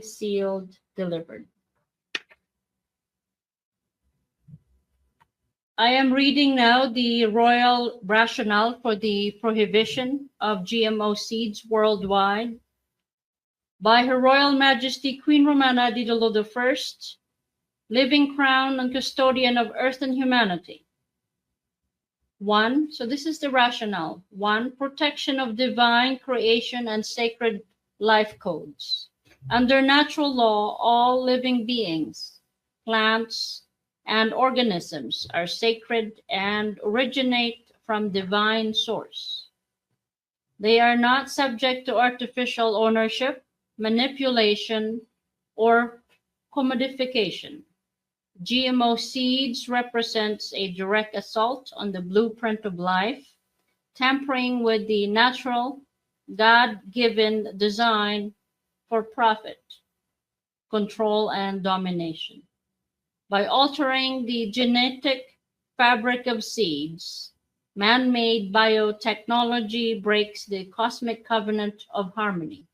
sealed, delivered. I am reading now the royal rationale for the prohibition of GMO seeds worldwide by Her Royal Majesty Queen Romana Didulo I, living crown and custodian of earth and humanity. 1. So this is the rationale. 1. Protection of divine creation and sacred life codes. Under natural law, all living beings, plants, and organisms are sacred and originate from divine source. They are not subject to artificial ownership, manipulation, or commodification. GMO seeds represents a direct assault on the blueprint of life, tampering with the natural, God-given design for profit, control, and domination. By altering the genetic fabric of seeds, man-made biotechnology breaks the cosmic covenant of harmony,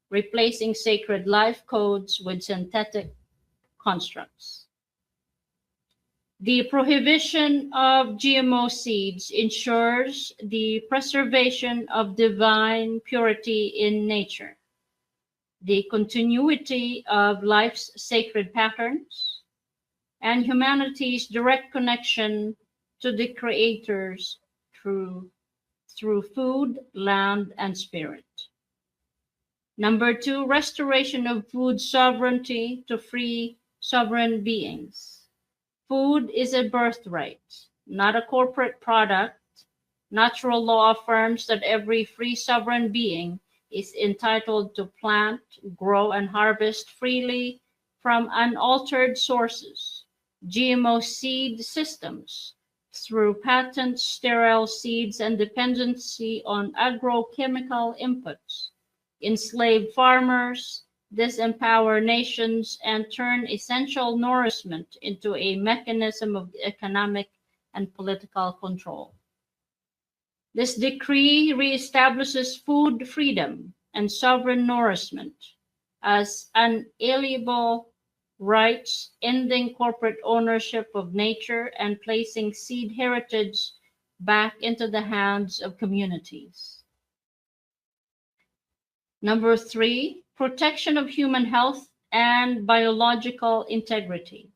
replacing sacred life codes with synthetic constructs. The prohibition of GMO seeds ensures the preservation of divine purity in nature, the continuity of life's sacred patterns, and humanity's direct connection to the creators through food, land, and spirit. Number 2, restoration of food sovereignty to free sovereign beings. Food is a birthright, not a corporate product. Natural law affirms that every free sovereign being is entitled to plant, grow, and harvest freely from unaltered sources. GMO seed systems, through patent sterile seeds and dependency on agrochemical inputs, enslave farmers, disempower nations, and turn essential nourishment into a mechanism of economic and political control. This decree reestablishes food freedom and sovereign nourishment as unalienable rights, ending corporate ownership of nature and placing seed heritage back into the hands of communities. Number 3, protection of human health and biological integrity.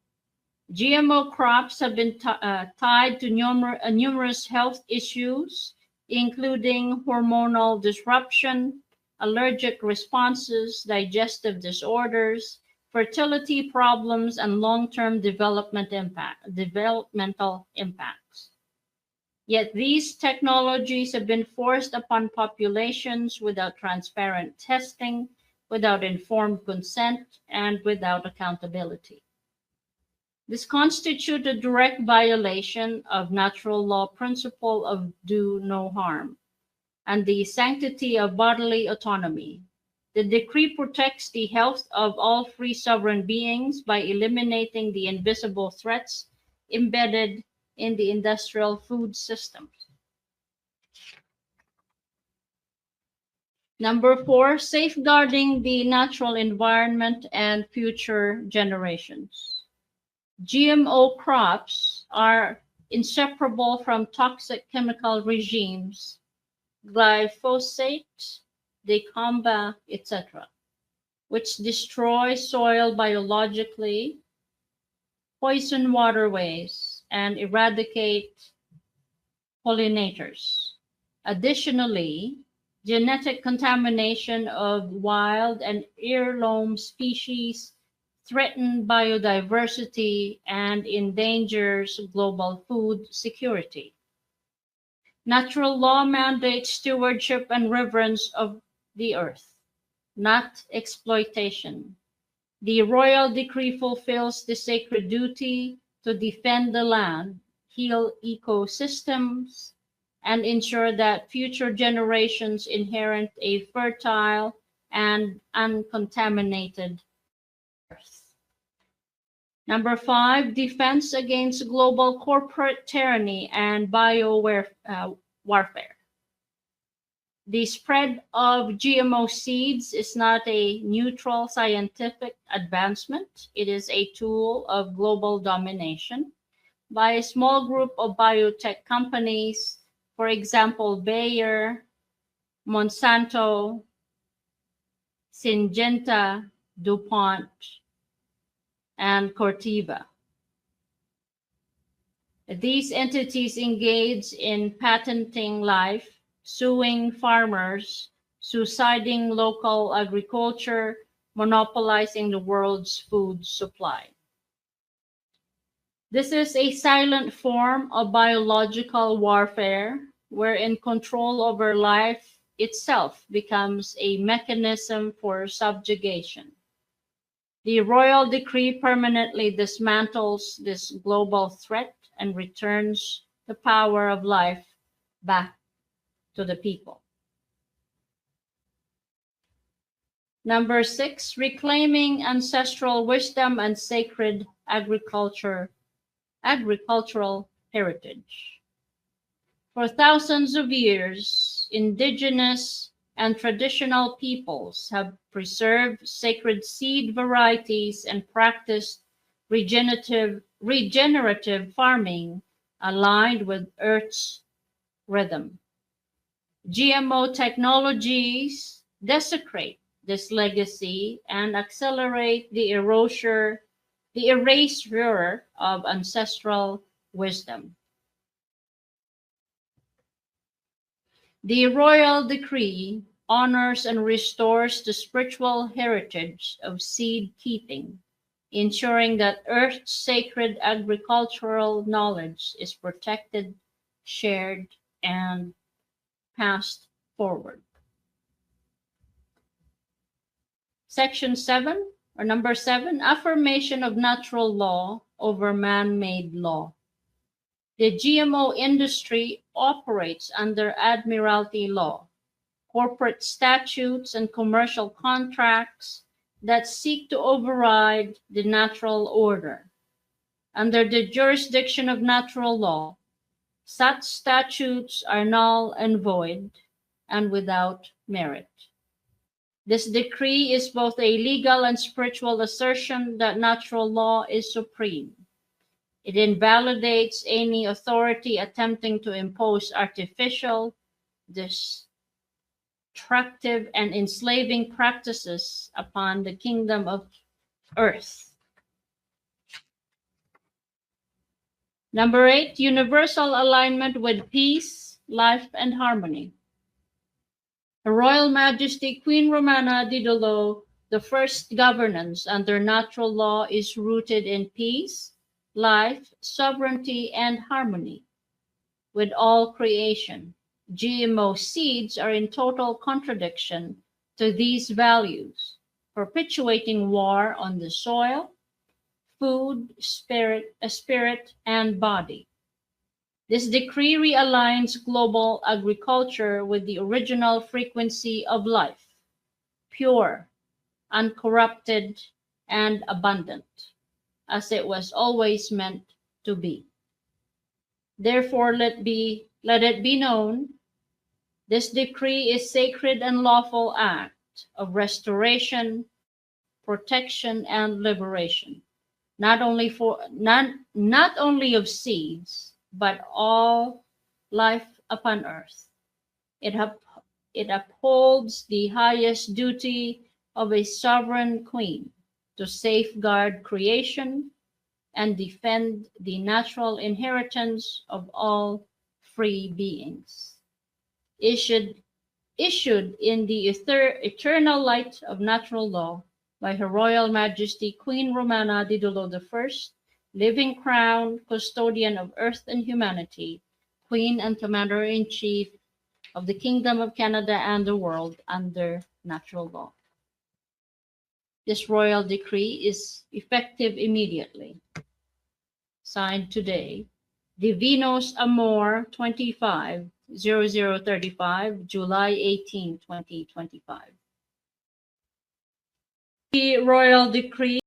GMO crops have been tied to numerous health issues, including hormonal disruption, allergic responses, digestive disorders, fertility problems, and long-term developmental impacts. Yet these technologies have been forced upon populations without transparent testing, without informed consent, and without accountability. This constitutes a direct violation of natural law principle of do no harm and the sanctity of bodily autonomy. The decree protects the health of all free sovereign beings by eliminating the invisible threats embedded in the industrial food system. Number 4, safeguarding the natural environment and future generations. GMO crops are inseparable from toxic chemical regimes, glyphosate, dicamba, etc., which destroy soil biologically, poison waterways, and eradicate pollinators. Additionally, genetic contamination of wild and heirloom species threaten biodiversity and endangers global food security. Natural law mandates stewardship and reverence of the earth, not exploitation. The royal decree fulfills the sacred duty to defend the land, heal ecosystems, and ensure that future generations inherit a fertile and uncontaminated earth. Number 5, defense against global corporate tyranny and warfare. The spread of GMO seeds is not a neutral scientific advancement. It is a tool of global domination by a small group of biotech companies, for example, Bayer, Monsanto, Syngenta, DuPont, and Corteva. These entities engage in patenting life, suing farmers, subsidizing local agriculture, monopolizing the world's food supply. This is a silent form of biological warfare wherein control over life itself becomes a mechanism for subjugation. The royal decree permanently dismantles this global threat and returns the power of life back to the people. Number 6, reclaiming ancestral wisdom and sacred agricultural heritage. For thousands of years, indigenous and traditional peoples have preserved sacred seed varieties and practiced regenerative farming aligned with Earth's rhythm. GMO technologies desecrate this legacy and accelerate the erasure of ancestral wisdom. The royal decree honors and restores the spiritual heritage of seed keeping, ensuring that Earth's sacred agricultural knowledge is protected, shared, and passed forward. Section 7, or number 7, affirmation of natural law over man-made law. The GMO industry operates under admiralty law, corporate statutes, and commercial contracts that seek to override the natural order. Under the jurisdiction of natural law, such statutes are null and void and without merit. This decree is both a legal and spiritual assertion that natural law is supreme. It invalidates any authority attempting to impose artificial, destructive, and enslaving practices upon the kingdom of earth. Number 8, universal alignment with peace, life, and harmony. Her Royal Majesty Queen Romana Didulo, the first governance under natural law is rooted in peace, life, sovereignty, and harmony with all creation. GMO seeds are in total contradiction to these values, perpetuating war on the soil, food, spirit, and body. This decree realigns global agriculture with the original frequency of life, pure, uncorrupted, and abundant, as it was always meant to be. Therefore, let it be known, this decree is sacred and lawful act of restoration, protection, and liberation, not only of seeds, but all life upon earth. It upholds the highest duty of a sovereign queen to safeguard creation and defend the natural inheritance of all free beings. Issued in the eternal light of natural law by Her Royal Majesty Queen Romana Didulo I, living crown, custodian of earth and humanity, Queen and Commander-in-Chief of the Kingdom of Canada and the world under natural law. This royal decree is effective immediately. Signed today, Divinus Amor 25/0035, July 18, 2025. The royal decree